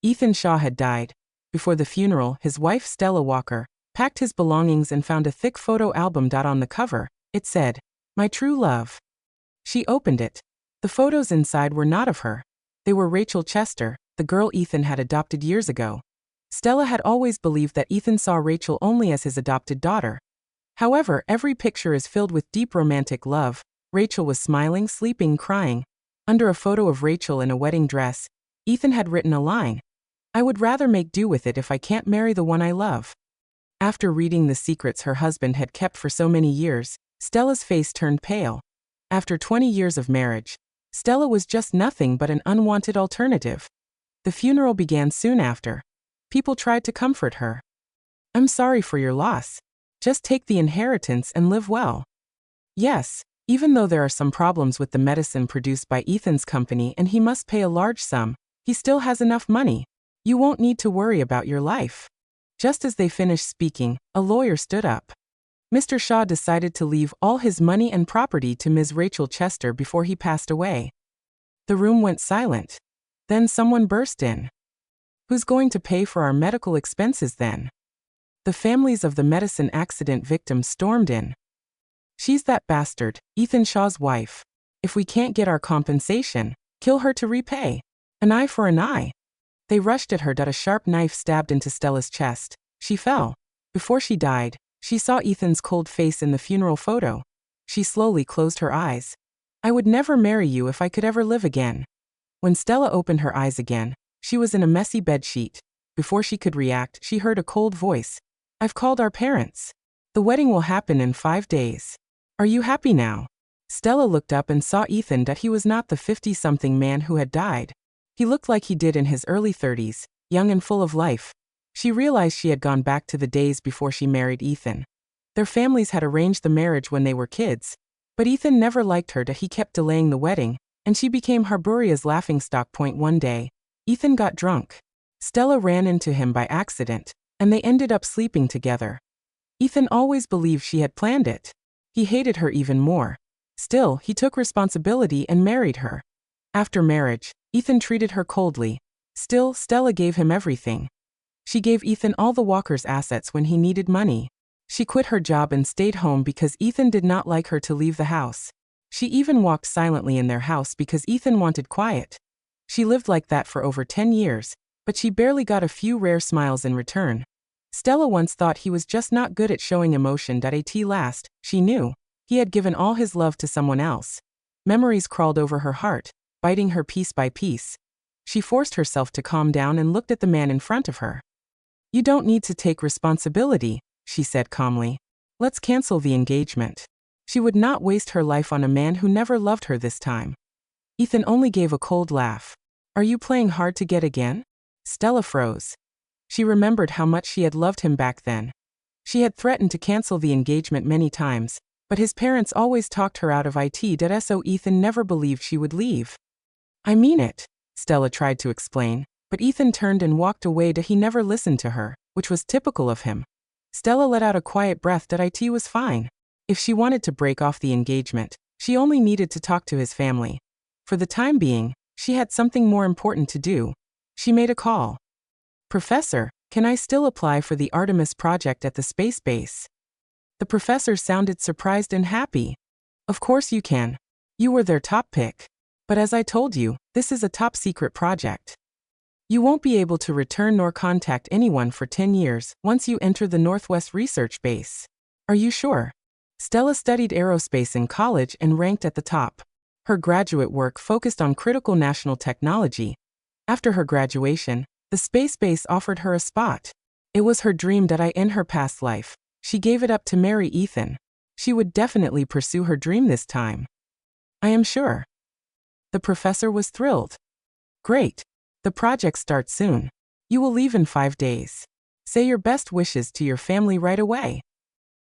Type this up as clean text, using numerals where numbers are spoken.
Ethan Shaw had died. Before the funeral, his wife Stella Walker packed his belongings and found a thick photo album. On the cover, it said, "My true love." She opened it. The photos inside were not of her. They were Rachel Chester, the girl Ethan had adopted years ago. Stella had always believed that Ethan saw Rachel only as his adopted daughter. However, every picture is filled with deep romantic love. Rachel was smiling, sleeping, crying. Under a photo of Rachel in a wedding dress, Ethan had written a line, "I would rather make do with it if I can't marry the one I love." After reading the secrets her husband had kept for so many years, Stella's face turned pale. After 20 years of marriage, Stella was just nothing but an unwanted alternative. The funeral began soon after. People tried to comfort her. "I'm sorry for your loss. Just take the inheritance and live well." Yes, even though there are some problems with the medicine produced by Ethan's company and he must pay a large sum, he still has enough money. "You won't need to worry about your life." Just as they finished speaking, a lawyer stood up. Mr. Shaw decided to leave all his money and property to Ms. Rachel Chester before he passed away. The room went silent. Then someone burst in. "Who's going to pay for our medical expenses then?" The families of the medicine accident victims stormed in. "She's that bastard, Ethan Shaw's wife. If we can't get our compensation, kill her to repay. An eye for an eye." They rushed at her. A sharp knife stabbed into Stella's chest. She fell. Before she died, she saw Ethan's cold face in the funeral photo. She slowly closed her eyes. "I would never marry you if I could ever live again." When Stella opened her eyes again, she was in a messy bedsheet. Before she could react, she heard a cold voice. "I've called our parents. The wedding will happen in 5 days. Are you happy now?" Stella looked up and saw Ethan. He was not the 50-something man who had died. He looked like he did in his early 30s, young and full of life. She realized she had gone back to the days before she married Ethan. Their families had arranged the marriage when they were kids. But Ethan never liked her. He kept delaying the wedding, and she became Harburia's laughingstock. One day, Ethan got drunk. Stella ran into him by accident, and they ended up sleeping together. Ethan always believed she had planned it. He hated her even more. Still, he took responsibility and married her. After marriage, Ethan treated her coldly. Still, Stella gave him everything. She gave Ethan all the Walker's assets when he needed money. She quit her job and stayed home because Ethan did not like her to leave the house. She even walked silently in their house because Ethan wanted quiet. She lived like that for over 10 years, but she barely got a few rare smiles in return. Stella once thought he was just not good at showing emotion. At last, she knew. He had given all his love to someone else. Memories crawled over her heart, biting her piece by piece. She forced herself to calm down and looked at the man in front of her. "You don't need to take responsibility," she said calmly. "Let's cancel the engagement." She would not waste her life on a man who never loved her this time. Ethan only gave a cold laugh. "Are you playing hard to get again?" Stella froze. She remembered how much she had loved him back then. She had threatened to cancel the engagement many times, but his parents always talked her out of it. So Ethan never believed she would leave. "I mean it," Stella tried to explain, but Ethan turned and walked away. He never listened to her, which was typical of him. Stella let out a quiet breath. It was fine. If she wanted to break off the engagement, she only needed to talk to his family. For the time being, she had something more important to do. She made a call. "Professor, can I still apply for the Artemis project at the space base?" The professor sounded surprised and happy. "Of course you can. You were their top pick. But as I told you, this is a top-secret project. You won't be able to return nor contact anyone for 10 years once you enter the Northwest Research Base." "Are you sure?" Stella studied aerospace in college and ranked at the top. Her graduate work focused on critical national technology. After her graduation, the space base offered her a spot. It was her dream. In her past life, she gave it up to marry Ethan. She would definitely pursue her dream this time. "I am sure." The professor was thrilled. "Great. The project starts soon. You will leave in 5 days. Say your best wishes to your family right away."